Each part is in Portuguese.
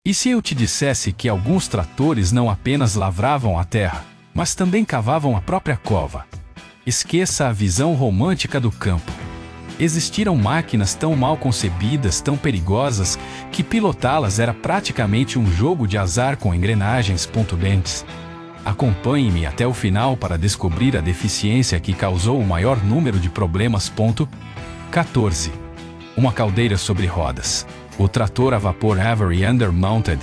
E se eu te dissesse que alguns tratores não apenas lavravam a terra, mas também cavavam a própria cova? Esqueça a visão romântica do campo. Existiram máquinas tão mal concebidas, tão perigosas, que pilotá-las era praticamente um jogo de azar com engrenagens bentes. Acompanhe-me até o final para descobrir a deficiência que causou o maior número de problemas. 14. Uma caldeira sobre rodas. O trator a vapor Avery Undermounted.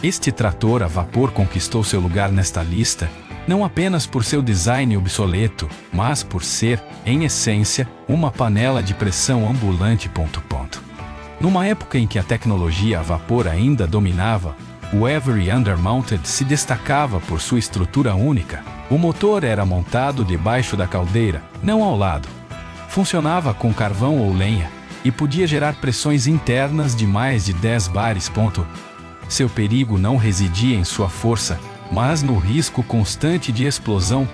Este trator a vapor conquistou seu lugar nesta lista, não apenas por seu design obsoleto, mas por ser, em essência, uma panela de pressão ambulante. Numa época em que a tecnologia a vapor ainda dominava, o Avery Undermounted se destacava por sua estrutura única. O motor era montado debaixo da caldeira, não ao lado. Funcionava com carvão ou lenha, e podia gerar pressões internas de mais de 10 bares. Seu perigo não residia em sua força, mas no risco constante de explosão.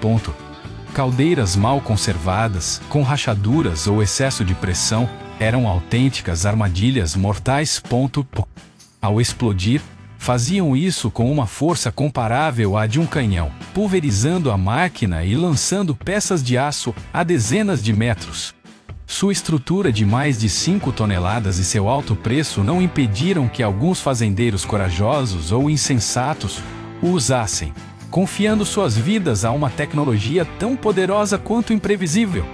Caldeiras mal conservadas, com rachaduras ou excesso de pressão, eram autênticas armadilhas mortais. Ao explodir, faziam isso com uma força comparável à de um canhão, pulverizando a máquina e lançando peças de aço a dezenas de metros. Sua estrutura de mais de 5 toneladas e seu alto preço não impediram que alguns fazendeiros corajosos ou insensatos o usassem, confiando suas vidas a uma tecnologia tão poderosa quanto imprevisível.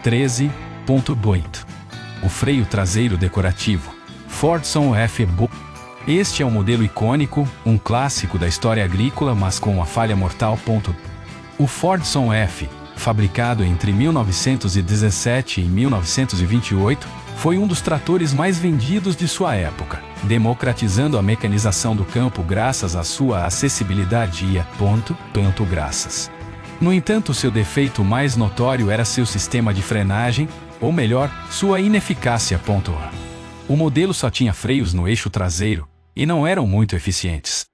13.8. O freio traseiro decorativo. Fordson F. Este é um modelo icônico, um clássico da história agrícola, mas com uma falha mortal. O Fordson F, fabricado entre 1917 e 1928, foi um dos tratores mais vendidos de sua época, democratizando a mecanização do campo graças à sua acessibilidade e graças. No entanto, seu defeito mais notório era seu sistema de frenagem, ou melhor, sua ineficácia. O modelo só tinha freios no eixo traseiro, e não eram muito eficientes.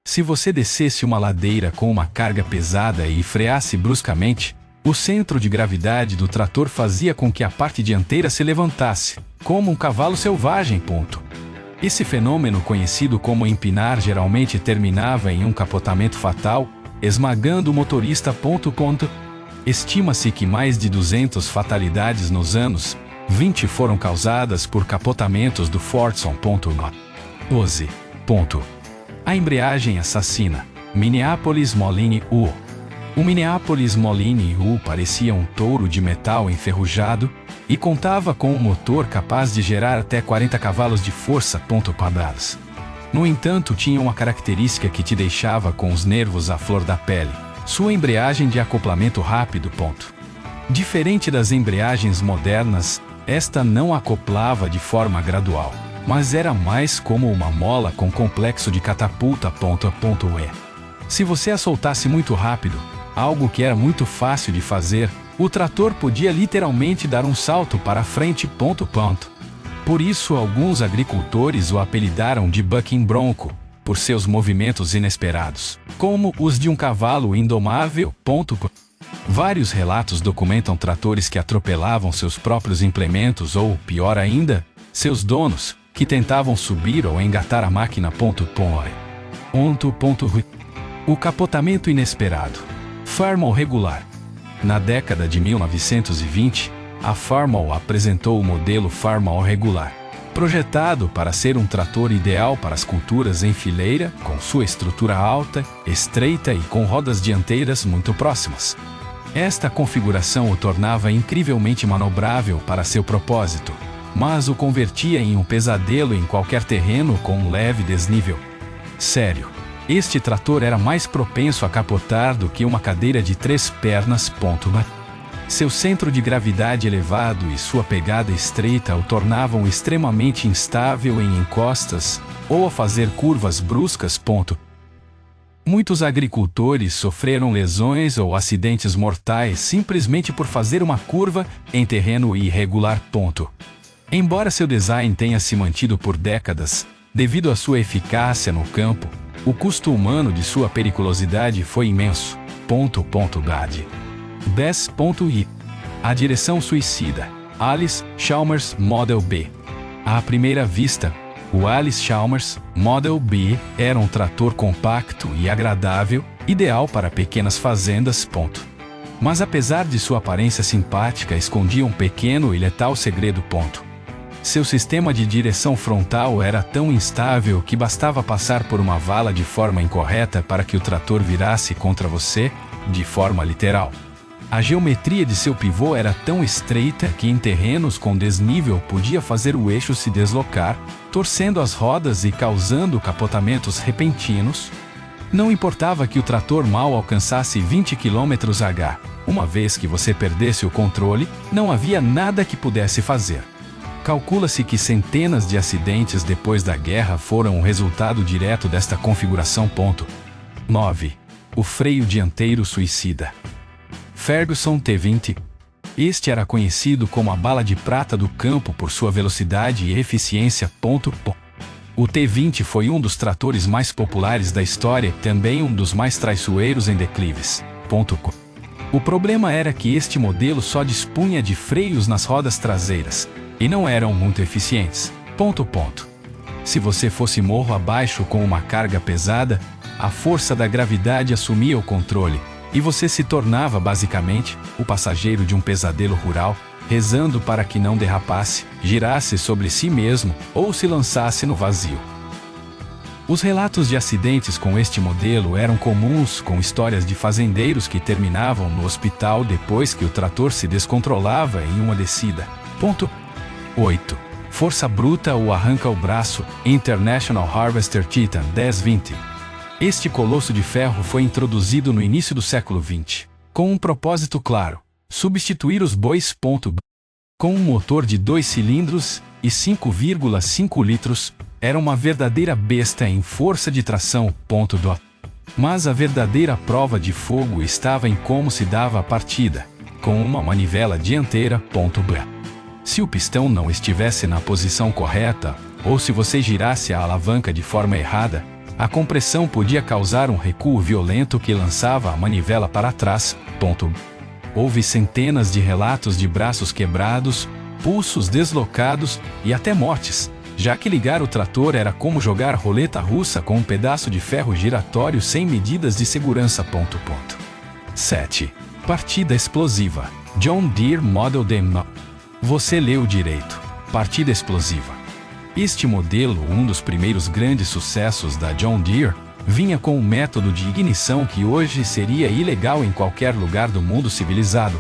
Se você descesse uma ladeira com uma carga pesada e freasse bruscamente, o centro de gravidade do trator fazia com que a parte dianteira se levantasse, como um cavalo selvagem. Esse fenômeno, conhecido como empinar, geralmente terminava em um capotamento fatal, esmagando o motorista. Estima-se que mais de 200 fatalidades nos anos 20 foram causadas por capotamentos do Fordson. 12. A embreagem assassina. Minneapolis Moline U. O Minneapolis Moline U parecia um touro de metal enferrujado e contava com um motor capaz de gerar até 40 cavalos de força. No entanto, tinha uma característica que te deixava com os nervos à flor da pele: sua embreagem de acoplamento rápido. Diferente das embreagens modernas, esta não acoplava de forma gradual, mas era mais como uma mola com complexo de catapulta. Se você a soltasse muito rápido, algo que era muito fácil de fazer, o trator podia literalmente dar um salto para frente. Por isso, alguns agricultores o apelidaram de bucking bronco, por seus movimentos inesperados, como os de um cavalo indomável. Vários relatos documentam tratores que atropelavam seus próprios implementos ou, pior ainda, seus donos, que tentavam subir ou engatar a máquina. O capotamento inesperado. Farmall regular. Na década de 1920, a Farmall apresentou o modelo Farmall regular, projetado para ser um trator ideal para as culturas em fileira, com sua estrutura alta, estreita e com rodas dianteiras muito próximas. Esta configuração o tornava incrivelmente manobrável para seu propósito, mas o convertia em um pesadelo em qualquer terreno com um leve desnível. Sério, este trator era mais propenso a capotar do que uma cadeira de 3 pernas. Seu centro de gravidade elevado e sua pegada estreita o tornavam extremamente instável em encostas ou a fazer curvas bruscas. Muitos agricultores sofreram lesões ou acidentes mortais simplesmente por fazer uma curva em terreno irregular. Embora seu design tenha se mantido por décadas, devido à sua eficácia no campo, o custo humano de sua periculosidade foi imenso. 10.I. A direção suicida. Alice Chalmers Model B. À primeira vista, O Allis-Chalmers Model B era um trator compacto e agradável, ideal para pequenas fazendas. Mas apesar de sua aparência simpática, escondia um pequeno e letal segredo. Seu sistema de direção frontal era tão instável que bastava passar por uma vala de forma incorreta para que o trator virasse contra você, de forma literal. A geometria de seu pivô era tão estreita que em terrenos com desnível podia fazer o eixo se deslocar, torcendo as rodas e causando capotamentos repentinos. Não importava que o trator mal alcançasse 20 km/h. Uma vez que você perdesse o controle, não havia nada que pudesse fazer. Calcula-se que centenas de acidentes depois da guerra foram o resultado direto desta configuração. 9. O freio dianteiro suicida. Ferguson T20. Este era conhecido como a bala de prata do campo por sua velocidade e eficiência. O T20 foi um dos tratores mais populares da história e também um dos mais traiçoeiros em declives. O problema era que este modelo só dispunha de freios nas rodas traseiras, e não eram muito eficientes. Se você fosse morro abaixo com uma carga pesada, a força da gravidade assumia o controle, e você se tornava basicamente o passageiro de um pesadelo rural, rezando para que não derrapasse, girasse sobre si mesmo ou se lançasse no vazio. Os relatos de acidentes com este modelo eram comuns, com histórias de fazendeiros que terminavam no hospital depois que o trator se descontrolava em uma descida. 8. Força bruta ou arranca o braço. International Harvester Titan 1020. Este colosso de ferro foi introduzido no início do século XX, com um propósito claro: substituir os bois. Com um motor de 2 cilindros e 5,5 litros, era uma verdadeira besta em força de tração. Mas a verdadeira prova de fogo estava em como se dava a partida, com uma manivela dianteira. Se o pistão não estivesse na posição correta, ou se você girasse a alavanca de forma errada, a compressão podia causar um recuo violento que lançava a manivela para trás. Houve centenas de relatos de braços quebrados, pulsos deslocados e até mortes, já que ligar o trator era como jogar roleta russa com um pedaço de ferro giratório sem medidas de segurança. 7. Partida explosiva. John Deere Model D. Você leu direito. Partida explosiva. Este modelo, um dos primeiros grandes sucessos da John Deere, vinha com um método de ignição que hoje seria ilegal em qualquer lugar do mundo civilizado.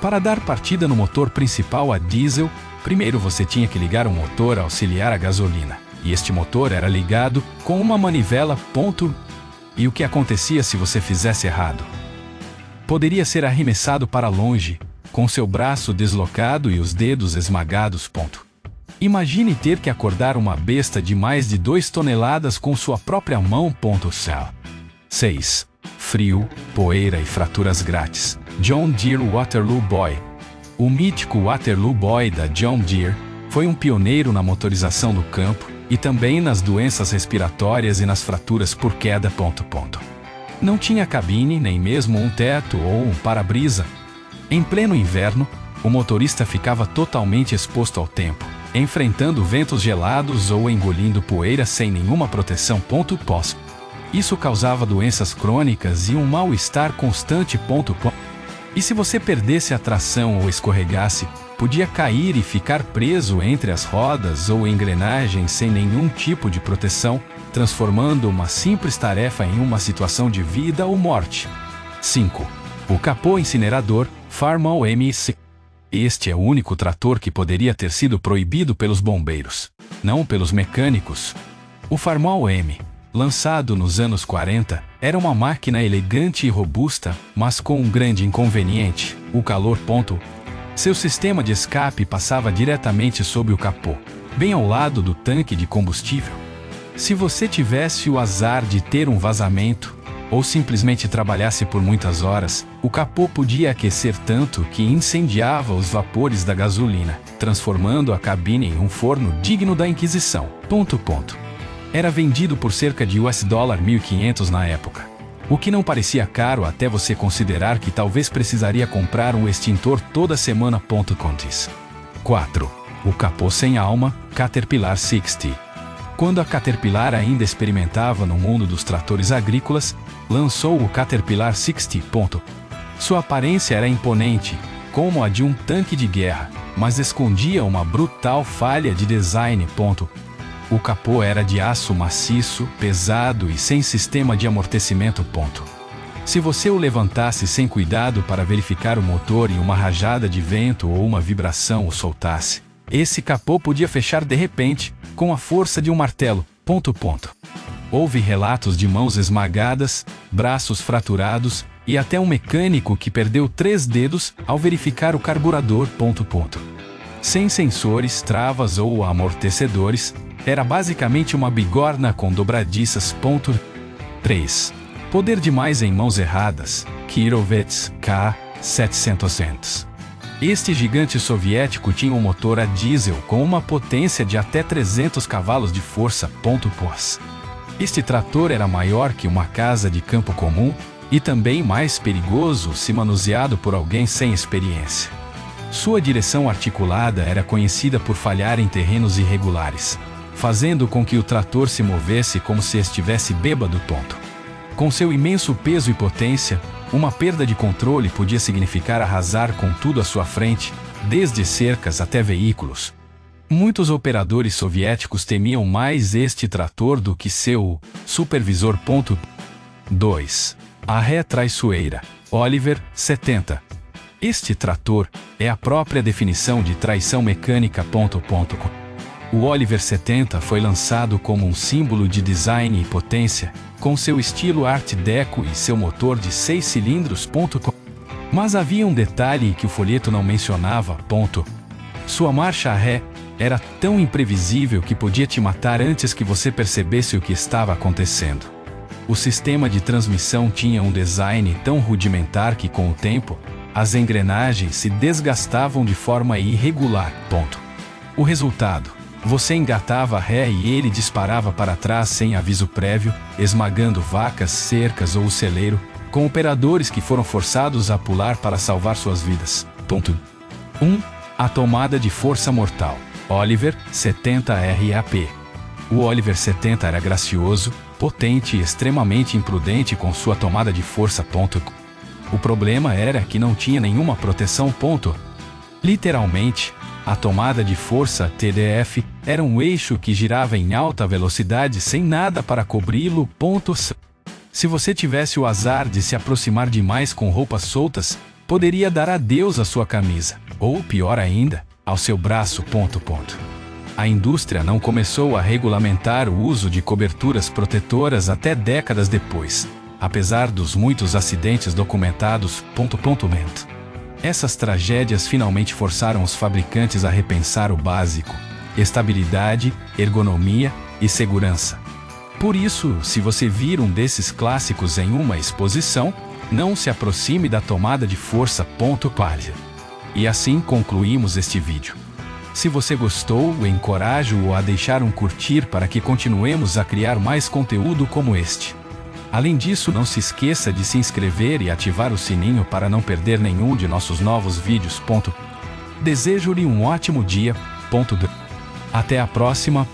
Para dar partida no motor principal a diesel, primeiro você tinha que ligar um motor auxiliar a gasolina, e este motor era ligado com uma manivela. E o que acontecia se você fizesse errado? Poderia ser arremessado para longe, com seu braço deslocado e os dedos esmagados. Imagine ter que acordar uma besta de mais de 2 toneladas com sua própria mão. 6. Frio, poeira e fraturas grátis. John Deere Waterloo Boy. O mítico Waterloo Boy da John Deere foi um pioneiro na motorização do campo e também nas doenças respiratórias e nas fraturas por queda. Não tinha cabine, nem mesmo um teto ou um para-brisa. Em pleno inverno, o motorista ficava totalmente exposto ao tempo, enfrentando ventos gelados ou engolindo poeira sem nenhuma proteção. Isso causava doenças crônicas e um mal-estar constante. E se você perdesse a tração ou escorregasse, podia cair e ficar preso entre as rodas ou engrenagens sem nenhum tipo de proteção, transformando uma simples tarefa em uma situação de vida ou morte. 5. O capô incinerador Farmall M6. Este é o único trator que poderia ter sido proibido pelos bombeiros, não pelos mecânicos. O Farmall M, lançado nos anos 40, era uma máquina elegante e robusta, mas com um grande inconveniente: o calor. Seu sistema de escape passava diretamente sob o capô, bem ao lado do tanque de combustível. Se você tivesse o azar de ter um vazamento, ou simplesmente trabalhasse por muitas horas, o capô podia aquecer tanto que incendiava os vapores da gasolina, transformando a cabine em um forno digno da Inquisição. Era vendido por cerca de $1.500 na época, o que não parecia caro até você considerar que talvez precisaria comprar um extintor toda semana. 4. O capô sem alma Caterpillar 60. Quando a Caterpillar ainda experimentava no mundo dos tratores agrícolas, lançou o Caterpillar 60. Sua aparência era imponente, como a de um tanque de guerra, mas escondia uma brutal falha de design. O capô era de aço maciço, pesado e sem sistema de amortecimento. Se você o levantasse sem cuidado para verificar o motor e uma rajada de vento ou uma vibração o soltasse, esse capô podia fechar de repente, com a força de um martelo. Houve relatos de mãos esmagadas, braços fraturados e até um mecânico que perdeu 3 dedos ao verificar o carburador. Sem sensores, travas ou amortecedores, era basicamente uma bigorna com dobradiças. 3. Poder demais em mãos erradas. Kirovets K700. Este gigante soviético tinha um motor a diesel com uma potência de até 300 cavalos de força. Este trator era maior que uma casa de campo comum e também mais perigoso se manuseado por alguém sem experiência. Sua direção articulada era conhecida por falhar em terrenos irregulares, fazendo com que o trator se movesse como se estivesse bêbado. Com seu imenso peso e potência, uma perda de controle podia significar arrasar com tudo à sua frente, desde cercas até veículos. Muitos operadores soviéticos temiam mais este trator do que seu supervisor. 2. A ré traiçoeira. Oliver 70. Este trator é a própria definição de traição mecânica. O Oliver 70 foi lançado como um símbolo de design e potência, com seu estilo Art Deco e seu motor de 6 cilindros. Mas havia um detalhe que o folheto não mencionava. Sua marcha ré era tão imprevisível que podia te matar antes que você percebesse o que estava acontecendo. O sistema de transmissão tinha um design tão rudimentar que, com o tempo, as engrenagens se desgastavam de forma irregular. O resultado: você engatava a ré e ele disparava para trás sem aviso prévio, esmagando vacas, cercas ou o celeiro, com operadores que foram forçados a pular para salvar suas vidas. 1. A tomada de força mortal. Oliver 70 RAP. O Oliver 70 era gracioso, potente e extremamente imprudente com sua tomada de força. O problema era que não tinha nenhuma proteção. Literalmente, a tomada de força TDF era um eixo que girava em alta velocidade sem nada para cobri-lo. Se você tivesse o azar de se aproximar demais com roupas soltas, poderia dar adeus à sua camisa, ou pior ainda, ao seu braço. A indústria não começou a regulamentar o uso de coberturas protetoras até décadas depois, apesar dos muitos acidentes documentados. Essas tragédias finalmente forçaram os fabricantes a repensar o básico: estabilidade, ergonomia e segurança. Por isso, se você vir um desses clássicos em uma exposição, não se aproxime da tomada de força. E assim concluímos este vídeo. Se você gostou, encorajo-o a deixar um curtir para que continuemos a criar mais conteúdo como este. Além disso, não se esqueça de se inscrever e ativar o sininho para não perder nenhum de nossos novos vídeos. Desejo-lhe um ótimo dia. Até a próxima.